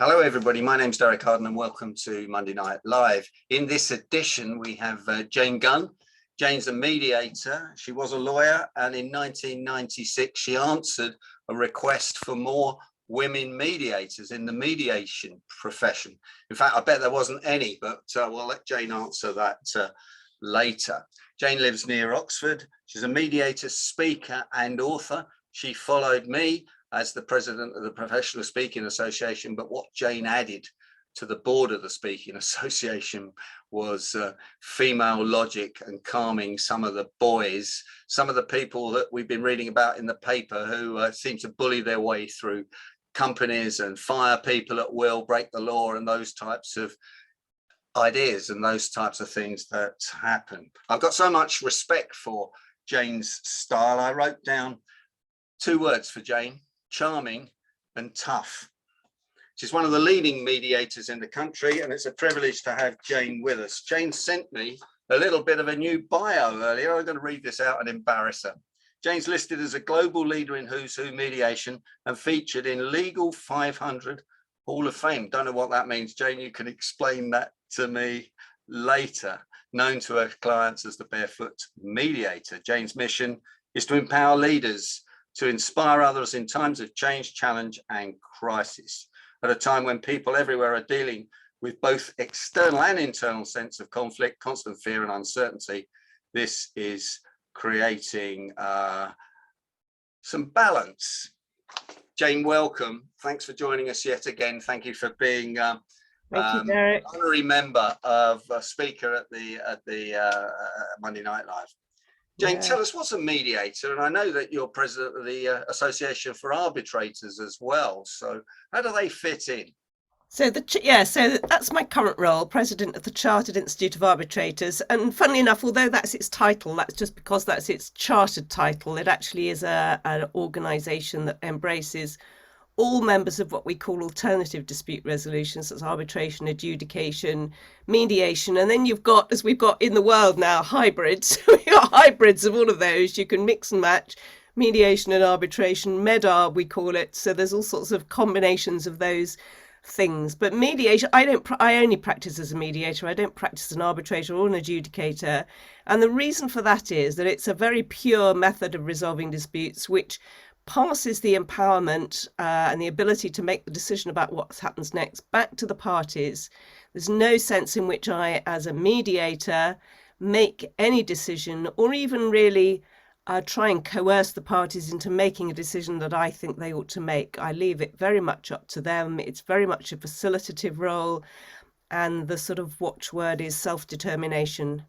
Hello, everybody. My name's Derek Arden and welcome to Monday Night Live. In this edition, we have Jane Gunn. Jane's a mediator. She was a lawyer, and in 1996, she answered a request for more women mediators in the mediation profession. In fact, I bet there wasn't any, but we'll let Jane answer that later. Jane lives near Oxford. She's a mediator, speaker, and author. She followed me as the president of the Professional Speaking Association, but what Jane added to the board of the Speaking Association was female logic and calming some of the boys, some of the people that we've been reading about in the paper who seem to bully their way through companies and fire people at will, break the law, and those types of ideas and those types of things that happen. I've got so much respect for Jane's style. I wrote down 2 words for Jane: charming and tough. She's one of the leading mediators in the country, and it's a privilege to have Jane with us. Jane sent me a little bit of a new bio earlier. I'm going to read this out and embarrass her. Jane's listed as a global leader in Who's Who mediation and featured in Legal 500 Hall of Fame. Don't know what that means. Jane, you can explain that to me later. Known to her clients as the Barefoot Mediator. Jane's mission is to empower leaders to inspire others in times of change, challenge, and crisis. At a time when people everywhere are dealing with both external and internal sense of conflict, constant fear and uncertainty, this is creating some balance. Jane, welcome. Thanks for joining us yet again. Thank you for being Thank you, Derek. honorary member of speaker at the Monday Night Live. Jane, tell us, what's a mediator? And I know that you're president of the Association for Arbitrators as well. So how do they fit in? So that's my current role, president of the Chartered Institute of Arbitrators. And funnily enough, although that's its title, that's just because that's its chartered title. It actually is an organisation that embraces all members of what we call alternative dispute resolutions. That's arbitration, adjudication, mediation. And then you've got, as we've got in the world now, hybrids. We've got hybrids of all of those. You can mix and match mediation and arbitration. Med-arb, we call it. So there's all sorts of combinations of those things. But mediation, I only practice as a mediator. I don't practice as an arbitrator or an adjudicator. And the reason for that is that it's a very pure method of resolving disputes, which passes the empowerment and the ability to make the decision about what happens next back to the parties. There's no sense in which I, as a mediator, make any decision or even really try and coerce the parties into making a decision that I think they ought to make. I leave it very much up to them. It's very much a facilitative role, and the sort of watchword is self-determination.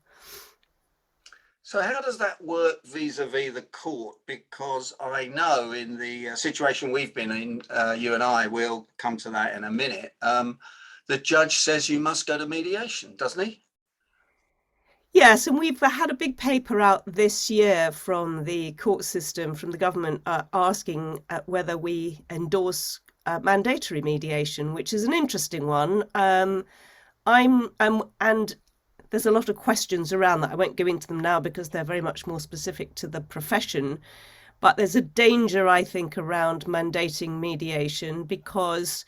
So how does that work vis-a-vis the court? Because I know in the situation we've been in, you and I will come to that in a minute, the judge says you must go to mediation, doesn't he? Yes, and we've had a big paper out this year from the court system, from the government, asking whether we endorse mandatory mediation, which is an interesting one. And there's a lot of questions around that. I won't go into them now because they're very much more specific to the profession. But there's a danger, I think, around mandating mediation, because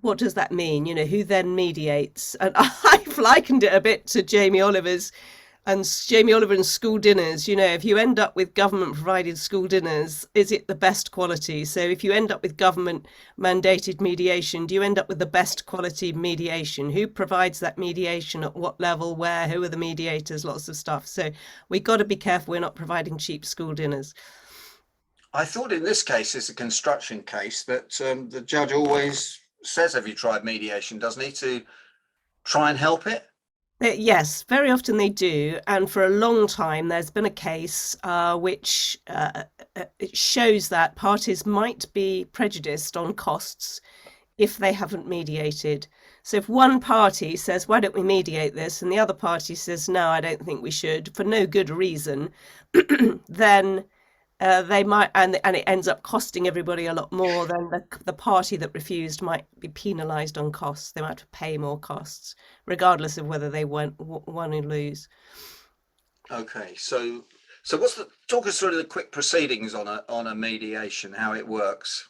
what does that mean? You know, who then mediates? And I've likened it a bit to Jamie Oliver and school dinners. You know, if you end up with government provided school dinners, is it the best quality? So if you end up with government mandated mediation, do you end up with the best quality mediation? Who provides that mediation, at what level, where, who are the mediators, lots of stuff. So we've got to be careful we're not providing cheap school dinners. I thought in this case, it's a construction case, that the judge always says, have you tried mediation, doesn't he, to try and help it? Yes, very often they do. And for a long time, there's been a case which it shows that parties might be prejudiced on costs if they haven't mediated. So if one party says, why don't we mediate this? And the other party says, no, I don't think we should, for no good reason, then they might, and it ends up costing everybody a lot more. Then the party that refused might be penalised on costs. They might have to pay more costs, regardless of whether they won or lose. Okay, so talk us through the quick proceedings on a mediation, how it works.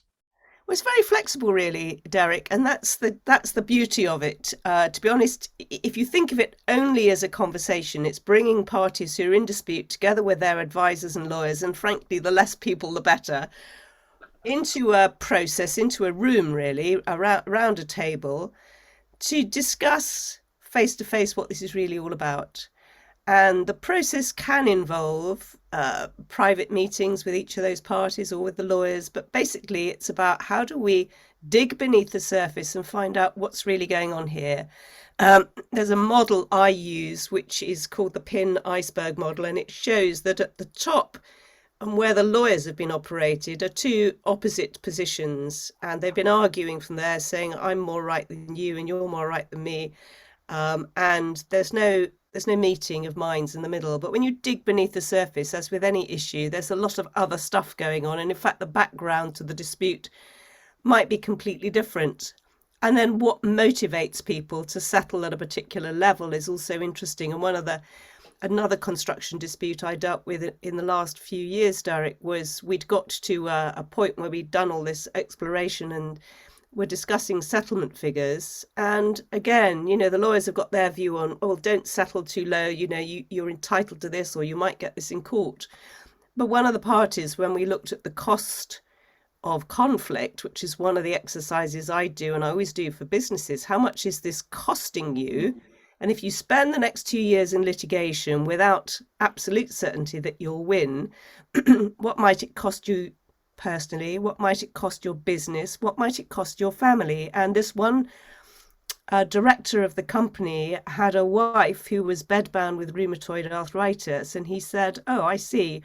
Well, it's very flexible, really, Derek, and that's the beauty of it. To be honest, if you think of it only as a conversation, it's bringing parties who are in dispute together with their advisors and lawyers, and frankly, the less people, the better, into a process, into a room, really, around a table, to discuss face to face what this is really all about. And the process can involve private meetings with each of those parties or with the lawyers. But basically, it's about how do we dig beneath the surface and find out what's really going on here. There's a model I use, which is called the pin iceberg model, and it shows that at the top and where the lawyers have been operated are two opposite positions. And they've been arguing from there, saying, I'm more right than you and you're more right than me. And there's no meeting of minds in the middle. But when you dig beneath the surface, as with any issue, there's a lot of other stuff going on. And in fact, the background to the dispute might be completely different. And then what motivates people to settle at a particular level is also interesting. And another construction dispute I dealt with in the last few years, Derek, was we'd got to a point where we'd done all this exploration and we're discussing settlement figures. And again, the lawyers have got their view on, oh, don't settle too low, you're entitled to this, or you might get this in court. But one of the parties, when we looked at the cost of conflict, which is one of the exercises I do and I always do for businesses, how much is this costing you? And if you spend the next 2 years in litigation without absolute certainty that you'll win, what might it cost you personally? What might it cost your business? What might it cost your family? And this one director of the company had a wife who was bedbound with rheumatoid arthritis. And he said, oh, I see.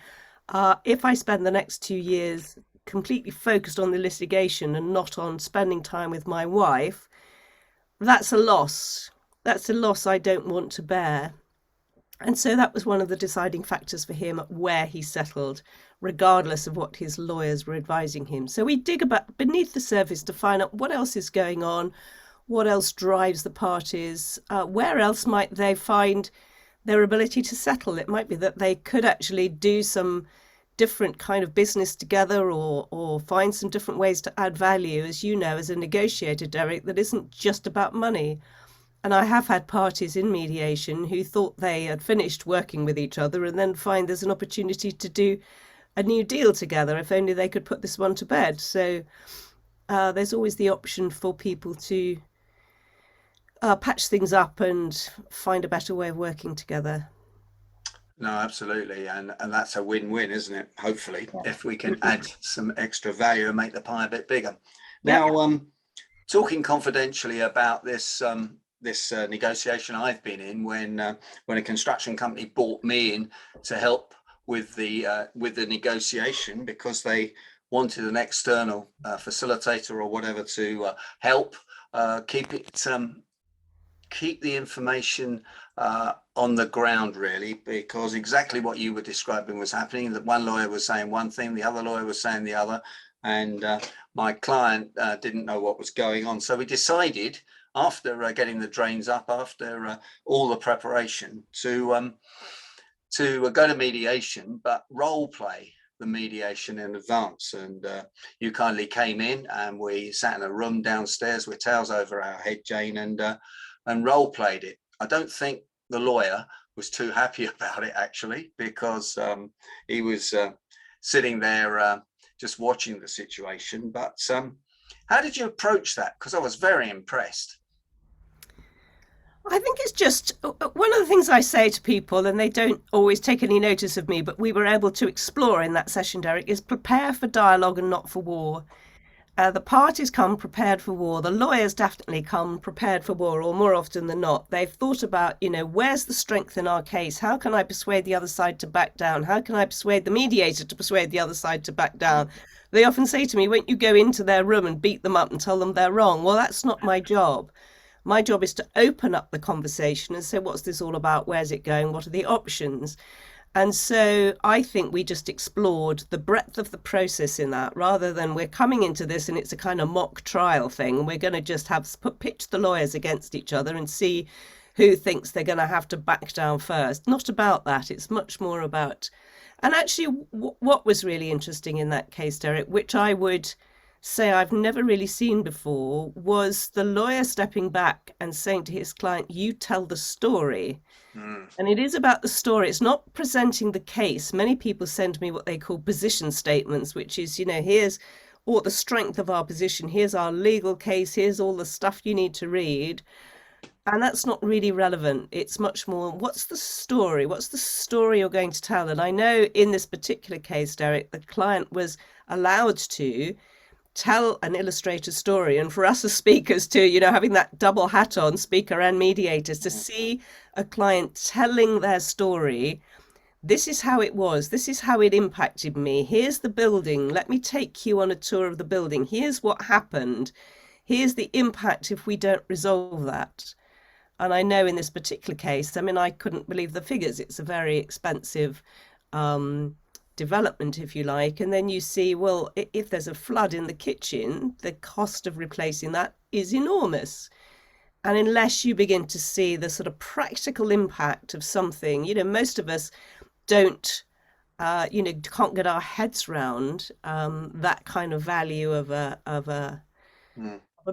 If I spend the next 2 years completely focused on the litigation and not on spending time with my wife, that's a loss. That's a loss I don't want to bear. And so that was one of the deciding factors for him at where he settled, regardless of what his lawyers were advising him. So we dig about beneath the surface to find out what else is going on, what else drives the parties, where else might they find their ability to settle. It might be that they could actually do some different kind of business together or find some different ways to add value, as you know, as a negotiator, Derek, that isn't just about money. And I have had parties in mediation who thought they had finished working with each other and then find there's an opportunity to do a new deal together if only they could put this one to bed. So there's always the option for people to patch things up and find a better way of working together. No, absolutely. And that's a win-win, isn't it? Hopefully, if we can add some extra value and make the pie a bit bigger. Now, talking confidentially about this negotiation I've been in when a construction company brought me in to help with the negotiation because they wanted an external facilitator or whatever to help keep the information on the ground, really, because exactly what you were describing was happening. That one lawyer was saying one thing, the other lawyer was saying the other, and my client didn't know what was going on. So we decided, after getting the drains up, after all the preparation, to go to mediation, but role play the mediation in advance. And you kindly came in and we sat in a room downstairs with towels over our head, Jane, and role played it. I don't think the lawyer was too happy about it, actually, because he was sitting there just watching the situation. But how did you approach that? Because I was very impressed. I think it's just one of the things I say to people, and they don't always take any notice of me, but we were able to explore in that session, Derek, is prepare for dialogue and not for war. The parties come prepared for war. The lawyers definitely come prepared for war, or more often than not. They've thought about, where's the strength in our case? How can I persuade the other side to back down? How can I persuade the mediator to persuade the other side to back down? They often say to me, won't you go into their room and beat them up and tell them they're wrong? Well, that's not my job. My job is to open up the conversation and say, what's this all about? Where's it going? What are the options? And so I think we just explored the breadth of the process in that, rather than we're coming into this and it's a kind of mock trial thing. We're going to just pitch the lawyers against each other and see who thinks they're going to have to back down first. Not about that. It's much more about, and actually what was really interesting in that case, Derek, which I would say I've never really seen before was the lawyer stepping back and saying to his client, you tell the story. Mm. And it is about the story. It's not presenting the case. Many people send me what they call position statements, which is, here's all the strength of our position. Here's our legal case. Here's all the stuff you need to read. And that's not really relevant. It's much more, what's the story? What's the story you're going to tell? And I know in this particular case, Derek, the client was allowed to tell an illustrated story. And for us as speakers too, having that double hat on, speaker and mediators, to see a client telling their story. This is how it was. This is how it impacted me. Here's the building. Let me take you on a tour of the building. Here's what happened. Here's the impact if we don't resolve that. And I know in this particular case, I couldn't believe the figures. It's a very expensive development, if you like. And then you see, well, if there's a flood in the kitchen, the cost of replacing that is enormous. And unless you begin to see the sort of practical impact of something, most of us don't, can't get our heads around that kind of value of a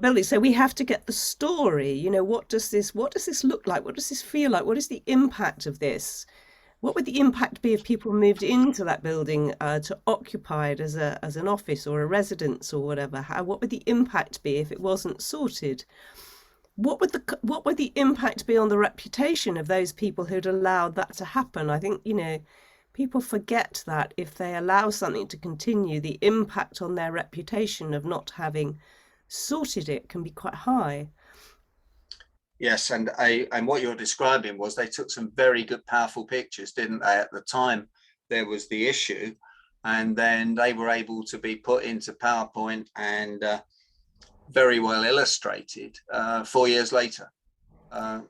building. So we have to get the story. What does this look like? What does this feel like? What is the impact of this? What would the impact be if people moved into that building to occupy it as an office or a residence or whatever? What would the impact be if it wasn't sorted? What would the impact be on the reputation of those people who'd allowed that to happen? I think, people forget that if they allow something to continue, the impact on their reputation of not having sorted it can be quite high. Yes, and what you're describing was they took some very good, powerful pictures, didn't they? At the time there was the issue, and then they were able to be put into PowerPoint and very well illustrated 4 years later.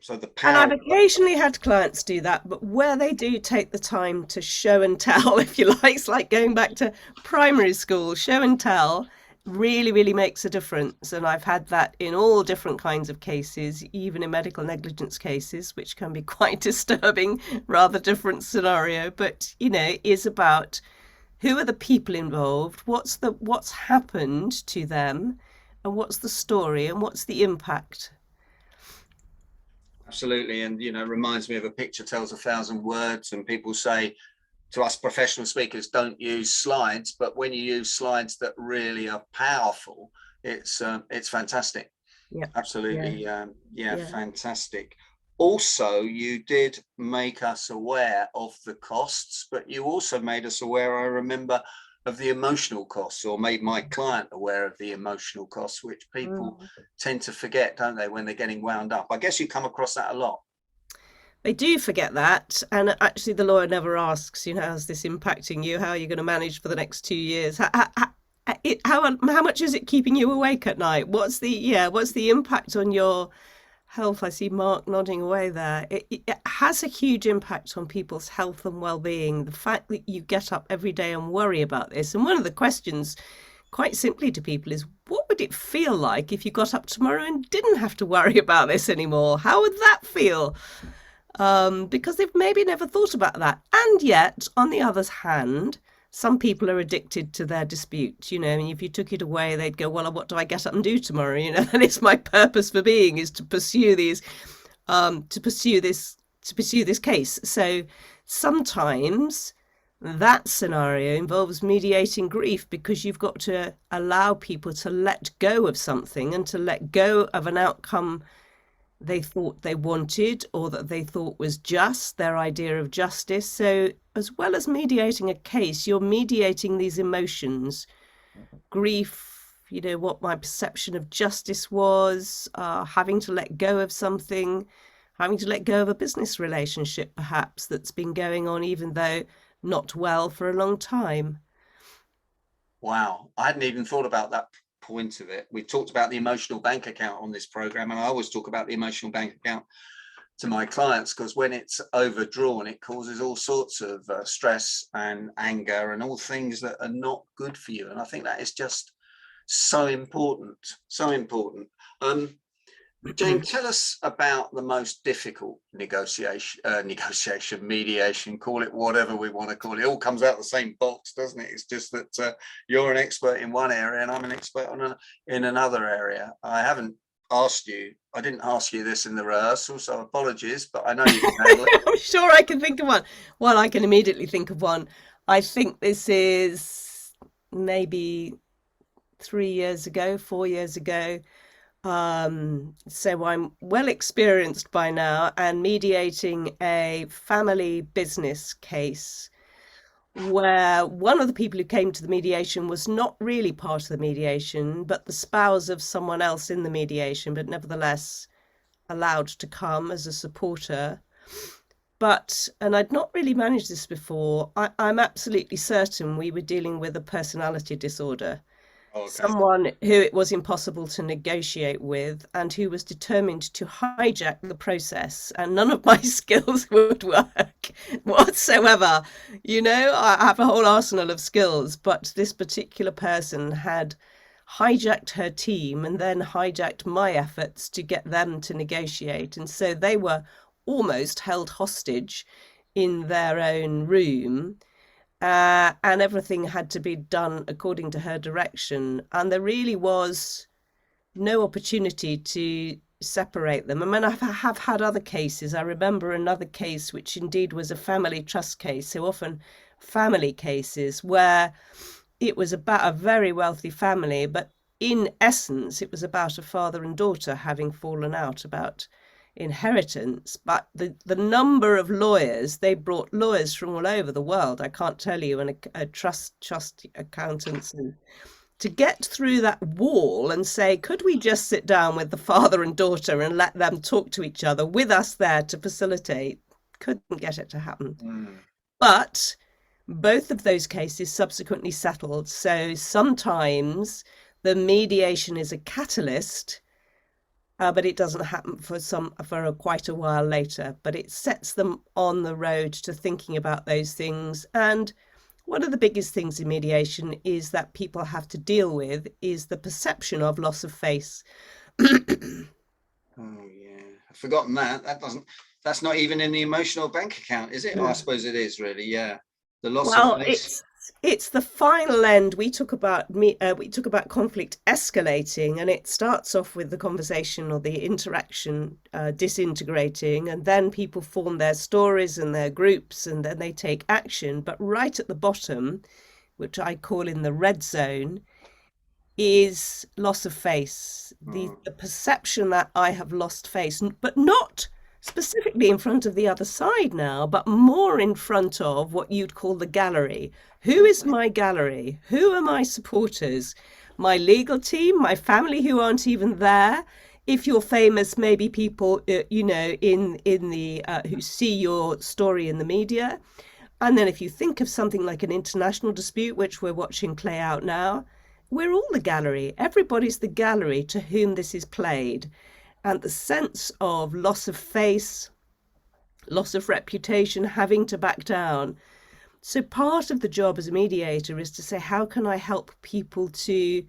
So the power. And I've occasionally had clients do that, but where they do take the time to show and tell, if you like, it's like going back to primary school, show and tell really, really makes a difference. And I've had that in all different kinds of cases, even in medical negligence cases, which can be quite disturbing, rather different scenario, but, is about who are the people involved, what's happened to them, and what's the story, and what's the impact. Absolutely. And, it reminds me of a picture tells 1,000 words, and people say to us professional speakers, don't use slides, but when you use slides that really are powerful, it's fantastic. Yeah, absolutely. Fantastic. Also, you did make us aware of the costs, but you also made us aware, I remember, of the emotional costs, or made my client aware of the emotional costs, which people tend to forget, don't they, when they're getting wound up? I guess you come across that a lot. They do forget that, and actually the lawyer never asks, how's this impacting you? How are you going to manage for the next 2 years? How much is it keeping you awake at night? What's the impact on your health? I see Mark nodding away there. It has a huge impact on people's health and well-being. The fact that you get up every day and worry about this. And one of the questions, quite simply to people, is what would it feel like if you got up tomorrow and didn't have to worry about this anymore? How would that feel? Because they've maybe never thought about that. And yet, on the other hand, some people are addicted to their dispute. If you took it away, they'd go, well, what do I get up and do tomorrow? And it's my purpose for being is to pursue these, to pursue this case. So sometimes that scenario involves mediating grief, because you've got to allow people to let go of something and to let go of an outcome they thought they wanted, or that they thought was just, their idea of justice. So as well as mediating a case, you're mediating these emotions, grief, what my perception of justice was, having to let go of something, having to let go of a business relationship perhaps that's been going on, even though not well, for a long time. Wow, I hadn't even thought about that point of it. We talked about the emotional bank account on this program, and I always talk about the emotional bank account to my clients, because when it's overdrawn, it causes all sorts of stress and anger and all things that are not good for you. And I think that is just so important, so important. Jane, tell us about the most difficult mediation, call it whatever we want to call it. It all comes out the same box, doesn't it? It's just that you're an expert in one area and I'm an expert in another area. I didn't ask you this in the rehearsal, so apologies, but I know you can handle it. I'm sure I can think of one. Well, I can immediately think of one. I think this is maybe 3 years ago, 4 years ago. So I'm well experienced by now and mediating a family business case where one of the people who came to the mediation was not really part of the mediation, but the spouse of someone else in the mediation, but nevertheless allowed to come as a supporter. And I'd not really managed this before, I'm absolutely certain we were dealing with a personality disorder. Okay. Someone who it was impossible to negotiate with and who was determined to hijack the process, and none of my skills would work whatsoever. I have a whole arsenal of skills, but this particular person had hijacked her team and then hijacked my efforts to get them to negotiate. And so they were almost held hostage in their own room. And everything had to be done according to her direction. And there really was no opportunity to separate them. I mean, I have had other cases. I remember another case, which indeed was a family trust case. So often family cases where it was about a very wealthy family, but in essence, it was about a father and daughter having fallen out about inheritance. But the number of lawyers, they brought lawyers from all over the world, I can't tell you, and a trust accountants, and to get through that wall and say, could we just sit down with the father and daughter and let them talk to each other with us there to facilitate, couldn't get it to happen. But both of those cases subsequently settled. So sometimes the mediation is a catalyst, but it doesn't happen for quite a while later. But it sets them on the road to thinking about those things. And one of the biggest things in mediation is that people have to deal with is the perception of loss of face. Oh yeah, I've forgotten that. That's not even in the emotional bank account, is it? Oh, I suppose it is really. Yeah, the loss of face. It's the final end. We talk about conflict escalating, and it starts off with the conversation or the interaction disintegrating, and then people form their stories and their groups, and then they take action. But right at the bottom, which I call in the red zone, is loss of face. The perception that I have lost face, but not specifically in front of the other side now, but more in front of what you'd call the gallery. Who is my gallery? Who are my supporters? My legal team, my family who aren't even there. If you're famous, maybe people, in the who see your story in the media. And then if you think of something like an international dispute, which we're watching play out now, we're all the gallery. Everybody's the gallery to whom this is played. And the sense of loss of face, loss of reputation, having to back down. So part of the job as a mediator is to say, how can I help people to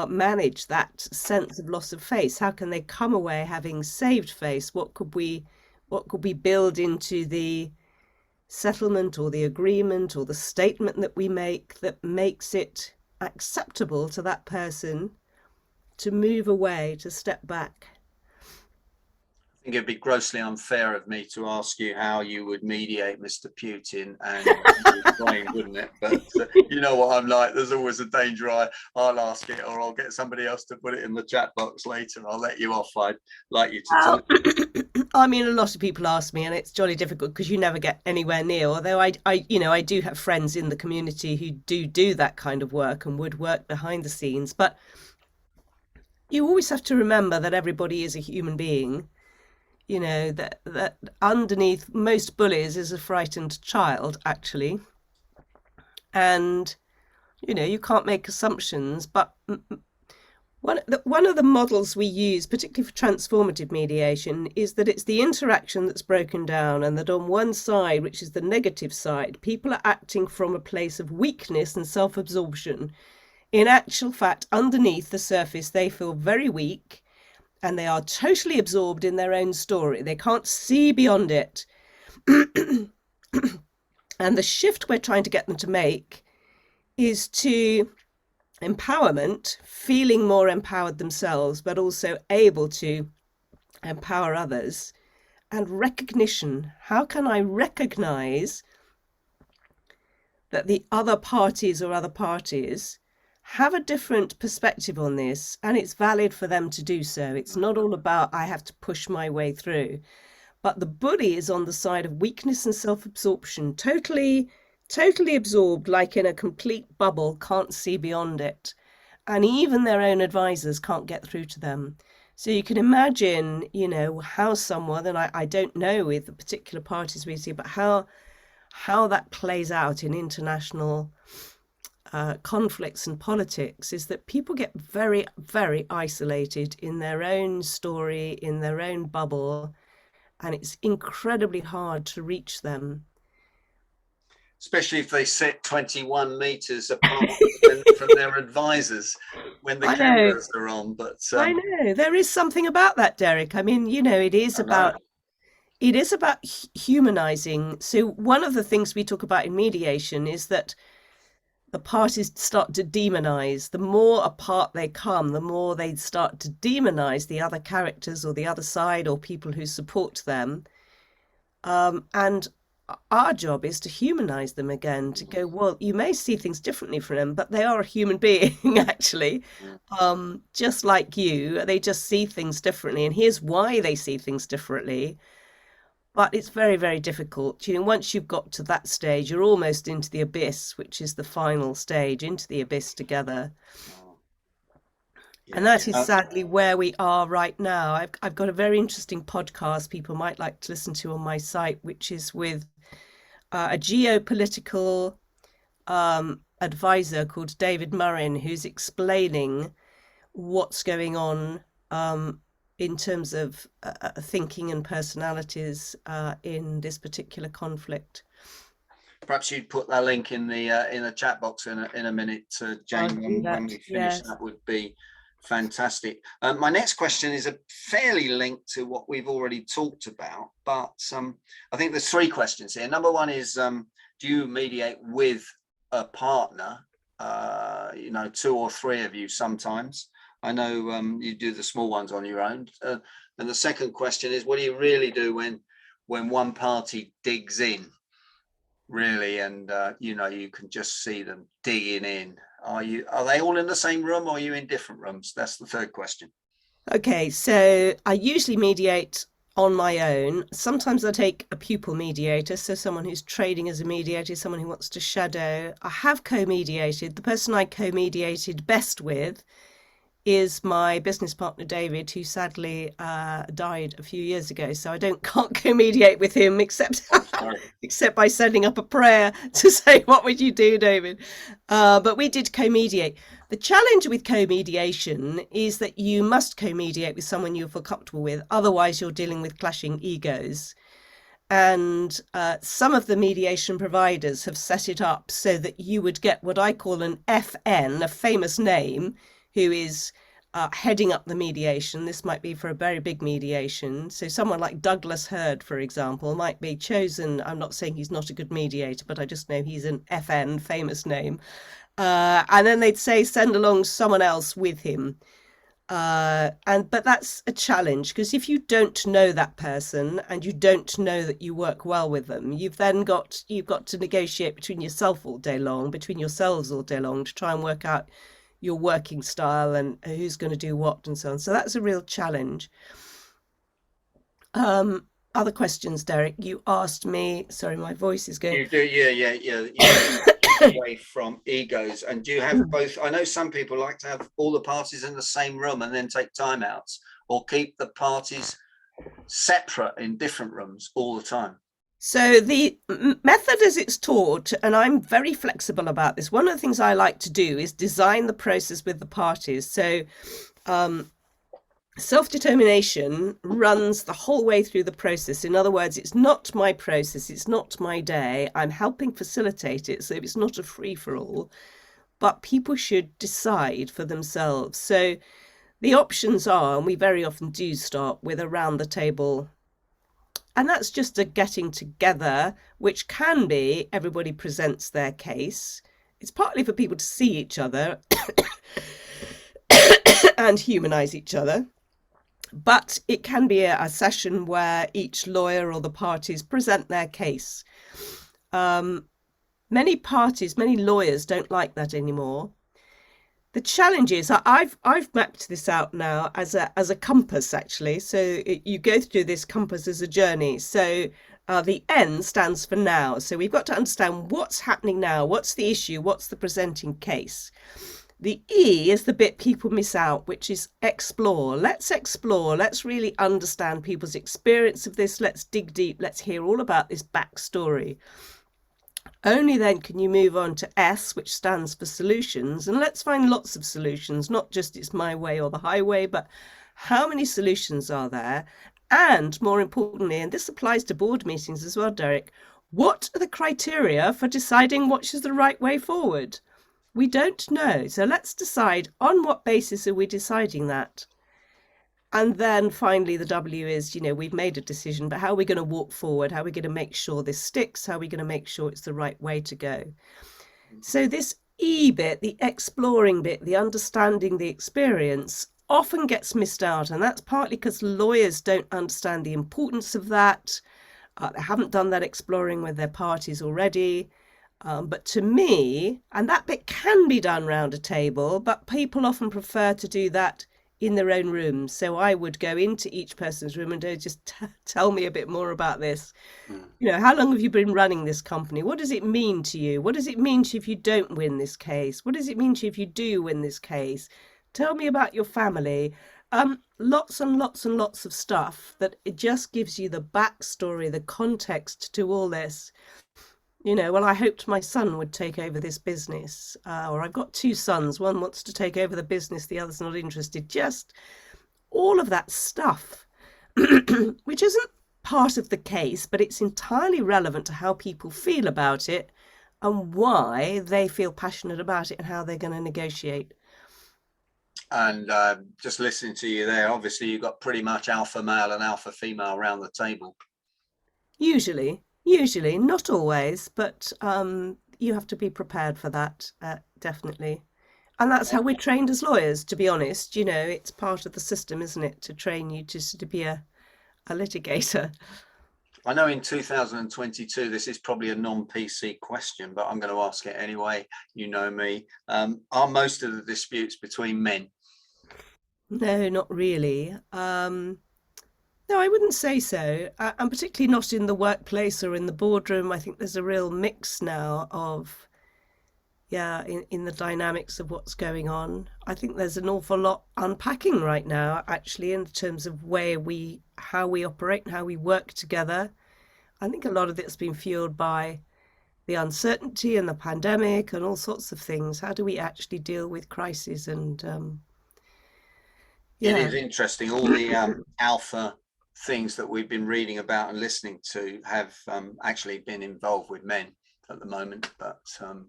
manage that sense of loss of face? How can they come away having saved face? What could we build into the settlement or the agreement or the statement that we make that makes it acceptable to that person to move away, to step back? I think it'd be grossly unfair of me to ask you how you would mediate Mr. Putin and Ukraine, wouldn't it? But you know what I'm like. There's always a danger. I'll ask it, or I'll get somebody else to put it in the chat box later. I'll let you off. I'd like you to talk. I mean, a lot of people ask me, and it's jolly difficult because you never get anywhere near. Although I do have friends in the community who do that kind of work and would work behind the scenes. But you always have to remember that everybody is a human being. That underneath most bullies is a frightened child, actually. And, you can't make assumptions. But one of the models we use, particularly for transformative mediation, is that it's the interaction that's broken down, and that on one side, which is the negative side, people are acting from a place of weakness and self-absorption. In actual fact, underneath the surface, they feel very weak. and they are totally absorbed in their own story. They can't see beyond it. And the shift we're trying to get them to make is to empowerment, feeling more empowered themselves, but also able to empower others, and recognition. How can I recognize that the other parties have a different perspective on this, and it's valid for them to do so? It's not all about I have to push my way through, but the bully is on the side of weakness and self-absorption, totally absorbed, like in a complete bubble, can't see beyond it. And even their own advisors can't get through to them. So you can imagine, how someone, and I don't know with the particular parties we see, but how that plays out in international conflicts and politics, is that people get very, very isolated in their own story, in their own bubble, and it's incredibly hard to reach them. Especially if they sit 21 meters apart from their advisors when the cameras are on. But I know there is something about that, Derek. I mean, it is about humanizing. So one of the things we talk about in mediation is that the parties start to demonize. The more apart they come, the more they start to demonize the other characters or the other side or people who support them. And our job is to humanize them again, to go, well, you may see things differently from them, but they are a human being, actually, just like you. They just see things differently, and here's why they see things differently. But it's very, very difficult. Once you've got to that stage, you're almost into the abyss, which is the final stage, into the abyss together. And that is sadly where we are right now. I've got a very interesting podcast people might like to listen to on my site, which is with a geopolitical advisor called David Murrin, who's explaining what's going on in terms of thinking and personalities in this particular conflict. Perhaps you'd put that link in the chat box in a minute, Jane, when we finish. Yes. That would be fantastic. My next question is a fairly linked to what we've already talked about, but I think there's three questions here. Number one is, do you mediate with a partner? Two or three of you sometimes. I know you do the small ones on your own. And the second question is, what do you really do when one party digs in, really, and you can just see them digging in? Are they all in the same room, or are you in different rooms? That's the third question. Okay, so I usually mediate on my own. Sometimes I take a pupil mediator, so someone who's trading as a mediator, someone who wants to shadow. I have co-mediated. The person I co-mediated best with is my business partner, David, who sadly died a few years ago. So I can't co-mediate with him except by sending up a prayer to say, what would you do, David? But we did co-mediate. The challenge with co-mediation is that you must co-mediate with someone you feel comfortable with. Otherwise, you're dealing with clashing egos. And some of the mediation providers have set it up so that you would get what I call an FN, a famous name, who is heading up the mediation. This might be for a very big mediation. So someone like Douglas Hurd, for example, might be chosen. I'm not saying he's not a good mediator, but I just know he's an FN, famous name. And then they'd say, send along someone else with him. But that's a challenge, because if you don't know that person and you don't know that you work well with them, you've got to negotiate between yourselves all day long to try and work out your working style and who's going to do what and so on. So that's a real challenge. Other questions, Derek? You asked me. Sorry, my voice is going. You do, yeah. Away from egos, and do you have both? I know some people like to have all the parties in the same room and then take timeouts, or keep the parties separate in different rooms all the time. So the method as it's taught, and I'm very flexible about this, one of the things I like to do is design the process with the parties. So self-determination runs the whole way through the process. In other words, it's not my process, it's not my day. I'm helping facilitate it, so it's not a free-for-all, but people should decide for themselves. So the options are, and we very often do start with around the table. And that's just a getting together, which can be everybody presents their case. It's partly for people to see each other and humanize each other. But it can be a session where each lawyer or the parties present their case. Many lawyers don't like that anymore. The challenge is I've mapped this out now as a compass, actually. So you go through this compass as a journey. So the N stands for now. So we've got to understand what's happening now. What's the issue? What's the presenting case? The E is the bit people miss out, which is explore. Let's explore. Let's really understand people's experience of this. Let's dig deep. Let's hear all about this backstory. Only then can you move on to S, which stands for solutions. And let's find lots of solutions, not just it's my way or the highway, but how many solutions are there? And more importantly, and this applies to board meetings as well, Derek, what are the criteria for deciding which is the right way forward? We don't know. So let's decide on what basis are we deciding that? And then finally, the W is, we've made a decision, but how are we going to walk forward? How are we going to make sure this sticks? How are we going to make sure it's the right way to go? So this E bit, the exploring bit, the understanding the experience, often gets missed out. And that's partly because lawyers don't understand the importance of that. They haven't done that exploring with their parties already. But to me, and that bit can be done round a table, but people often prefer to do that in their own rooms. So I would go into each person's room and just tell me a bit more about this. How long have you been running this company? What does it mean to you? What does it mean to you if you don't win this case? What does it mean to you if you do win this case? Tell me about your family. Lots and lots and lots of stuff that it just gives you the backstory, the context to all this. Well, I hoped my son would take over this business, or I've got two sons. One wants to take over the business, the other's not interested. Just all of that stuff, which isn't part of the case, but it's entirely relevant to how people feel about it and why they feel passionate about it and how they're going to negotiate. And just listening to you there, obviously you've got pretty much alpha male and alpha female around the table. Usually, not always, but you have to be prepared for that, definitely. And that's how we're trained as lawyers, to be honest. It's part of the system, isn't it, to train you to be a litigator. I know in 2022, this is probably a non-PC question, but I'm going to ask it anyway. You know me. Are most of the disputes between men? No, not really. No, I wouldn't say so, and particularly not in the workplace or in the boardroom. I think there's a real mix now of, in the dynamics of what's going on. I think there's an awful lot unpacking right now, actually, in terms of how we operate and how we work together. I think a lot of it's been fueled by the uncertainty and the pandemic and all sorts of things. How do we actually deal with crises? And It is interesting. All the alpha things that we've been reading about and listening to have actually been involved with men at the moment. But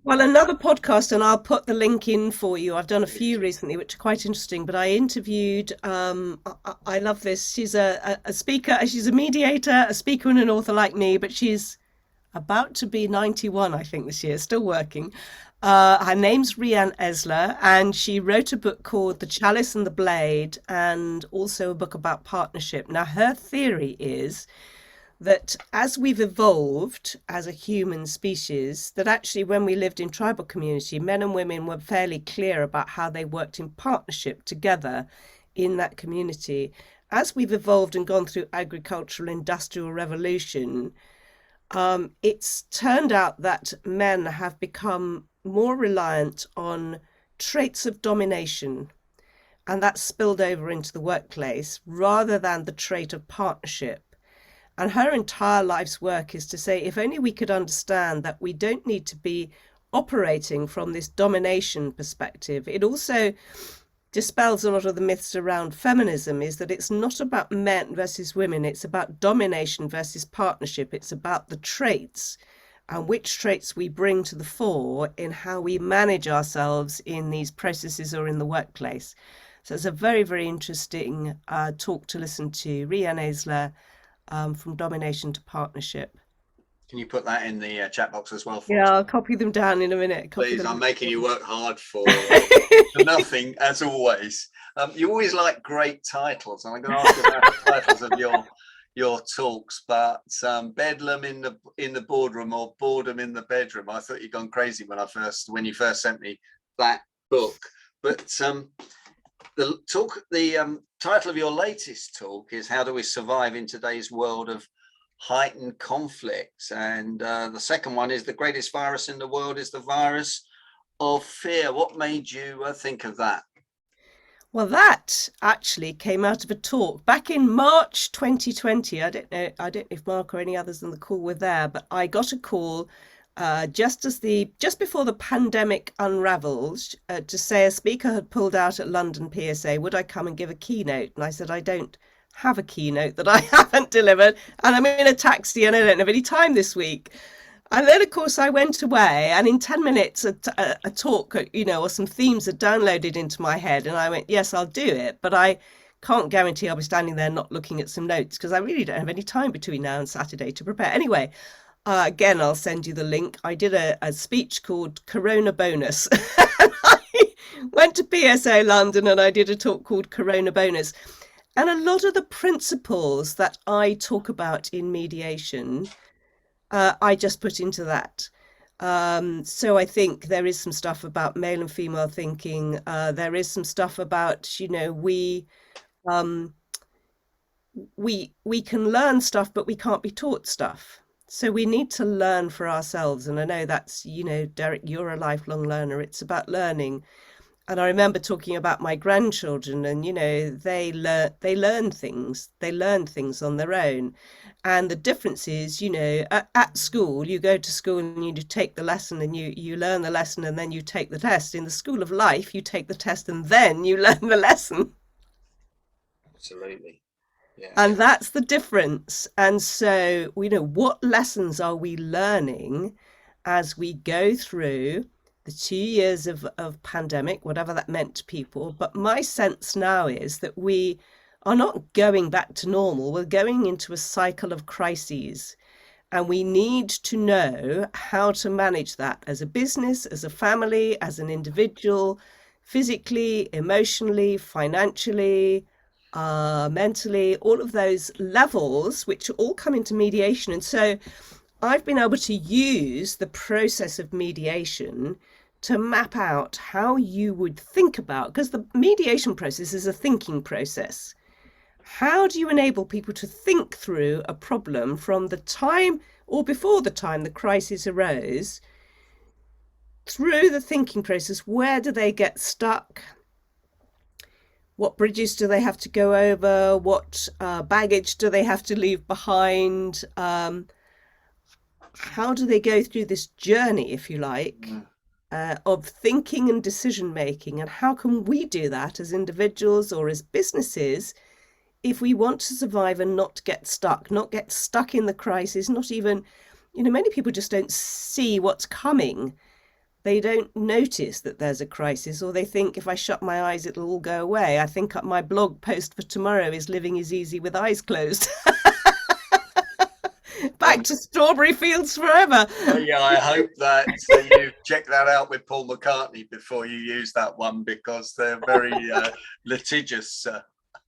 well, another podcast, and I'll put the link in for you. I've done a few recently, which are quite interesting. But I interviewed, I love this. She's a speaker. She's a mediator, a speaker, and an author like me. But she's about to be 91, I think, this year, still working. Her name's Rianne Esler, and she wrote a book called The Chalice and the Blade, and also a book about partnership. Now, her theory is that as we've evolved as a human species, that actually when we lived in tribal community, men and women were fairly clear about how they worked in partnership together in that community. As we've evolved and gone through agricultural industrial revolution, it's turned out that men have become more reliant on traits of domination, and that's spilled over into the workplace rather than the trait of partnership. And her entire life's work is to say, if only we could understand that we don't need to be operating from this domination perspective. It also dispels a lot of the myths around feminism, is that it's not about men versus women, it's about domination versus partnership. It's about the traits and which traits we bring to the fore in how we manage ourselves in these processes or in the workplace. So it's a very, very interesting talk to listen to. Rian Eisler, From Domination to Partnership. Can you put that in the chat box as well for Yeah, us? I'll copy them down in a minute. Please, I'm making you work hard for nothing, as always. You always like great titles, and I'm going to ask you about the titles of your talks. But Bedlam in the boardroom or Boredom in the bedroom. I thought you'd gone crazy when you first sent me that book. But the title of your latest talk is "How Do We Survive in Today's World of Heightened Conflicts?" And the second one is "The Greatest Virus in the World is the Virus of Fear." What made you think of that? Well, that actually came out of a talk back in March 2020. I don't know if Mark or any others on the call were there, but I got a call just before the pandemic unravelled to say a speaker had pulled out at London PSA. Would I come and give a keynote? And I said, I don't have a keynote that I haven't delivered, and I'm in a taxi and I don't have any time this week. And then, of course, I went away, and in 10 minutes, a talk, or some themes had downloaded into my head. And I went, yes, I'll do it. But I can't guarantee I'll be standing there not looking at some notes, because I really don't have any time between now and Saturday to prepare. Anyway, again, I'll send you the link. I did a speech called Corona Bonus. I went to PSA London and I did a talk called Corona Bonus. And a lot of the principles that I talk about in mediation, I just put into that. So I think there is some stuff about male and female thinking. There is some stuff about, um, we can learn stuff, but we can't be taught stuff. So we need to learn for ourselves. And I know that's, Derek, you're a lifelong learner. It's about learning. And I remember talking about my grandchildren, and they learn things. They learn things on their own. And the difference is, at school, you go to school and you take the lesson and you learn the lesson and then you take the test. In the school of life, you take the test and then you learn the lesson. Absolutely. Yeah. And that's the difference. And so, what lessons are we learning as we go through the 2 years of pandemic, whatever that meant to people? But my sense now is that we are not going back to normal. We're going into a cycle of crises. And we need to know how to manage that as a business, as a family, as an individual, physically, emotionally, financially, mentally, all of those levels, which all come into mediation. And so I've been able to use the process of mediation to map out how you would think about, because the mediation process is a thinking process. How do you enable people to think through a problem from the time or before the time the crisis arose, through the thinking process? Where do they get stuck? What bridges do they have to go over? What baggage do they have to leave behind? How do they go through this journey, if you like, of thinking and decision making? And how can we do that as individuals or as businesses if we want to survive and not get stuck in the crisis? Not even, many people just don't see what's coming. They don't notice that there's a crisis, or they think if I shut my eyes, it'll all go away. I think my blog post for tomorrow is "Living is easy with eyes closed." Back to strawberry fields forever. Yeah, I hope that you check that out with Paul McCartney before you use that one, because they're very litigious.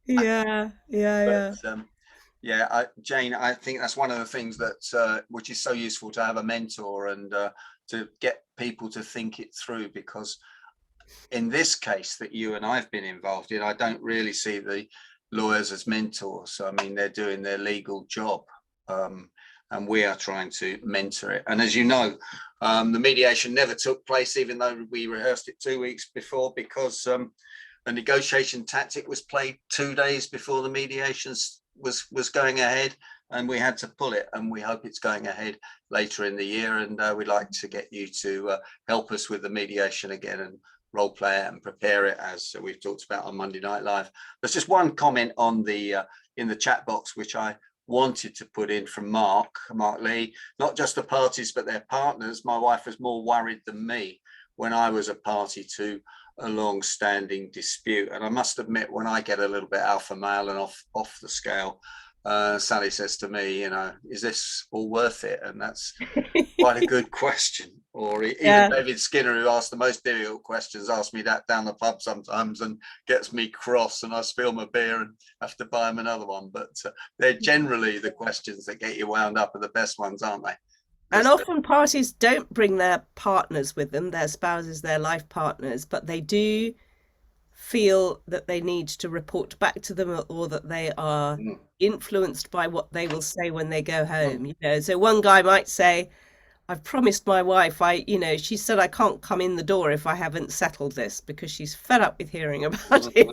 Yeah. Jane, I think that's one of the things that which is so useful, to have a mentor and to get people to think it through, because in this case that you and I've been involved in, I don't really see the lawyers as mentors. I mean, they're doing their legal job, and we are trying to mentor it. And as you know, the mediation never took place, even though we rehearsed it 2 weeks before, because a negotiation tactic was played 2 days before the mediation was going ahead, and we had to pull it. And we hope it's going ahead later in the year, and we'd like to get you to help us with the mediation again and role play it and prepare it, as we've talked about on Monday Night Live. There's just one comment on the in the chat box which I wanted to put in from Mark Lee. Not just the parties but their partners. My wife was more worried than me when I was a party to a long-standing dispute. And I must admit, when I get a little bit alpha male and off the scale, Sally says to me, you know, is this all worth it? And that's quite a good question. Or even David Skinner, who asked the most difficult questions, asks me that down the pub sometimes and gets me cross, and I spill my beer and have to buy him another one. But they're generally the questions that get you wound up are the best ones, aren't they? And often parties don't bring their partners with them, their spouses, their life partners, but they do feel that they need to report back to them, or that they are influenced by what they will say when they go home. You know, so one guy might say, I've promised my wife, she said I can't come in the door if I haven't settled this, because she's fed up with hearing about it.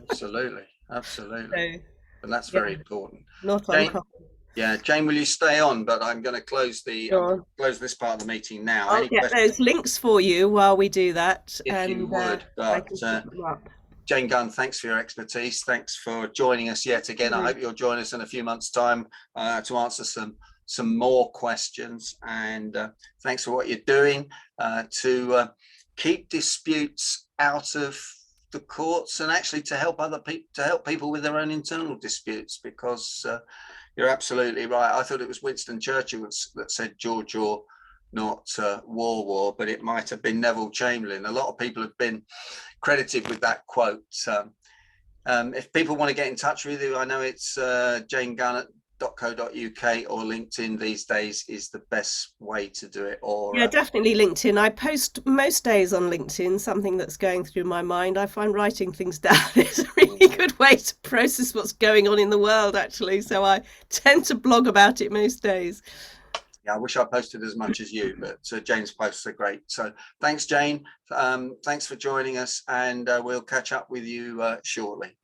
Absolutely. So, and that's very important. Not uncommon. Yeah, Jane, will you stay on? But I'm going to close this part of the meeting now. I'll get those links for you while we do that. If you would. But Jane Gunn, thanks for your expertise. Thanks for joining us yet again. I hope you'll join us in a few months' time to answer some more questions. And thanks for what you're doing to keep disputes out of the courts, and actually to help people with their own internal disputes, because you're absolutely right. I thought it was Winston Churchill that said George or not war, but it might have been Neville Chamberlain. A lot of people have been credited with that quote. If people want to get in touch with you, I know it's janegunn.co.uk or LinkedIn these days is the best way to do it. Or definitely LinkedIn. I post most days on LinkedIn, something that's going through my mind. I find writing things down is a really good way to process what's going on in the world, actually. So I tend to blog about it most days. Yeah, I wish I posted as much as you, but Jane's posts are great. So thanks, Jane. Thanks for joining us, and we'll catch up with you shortly.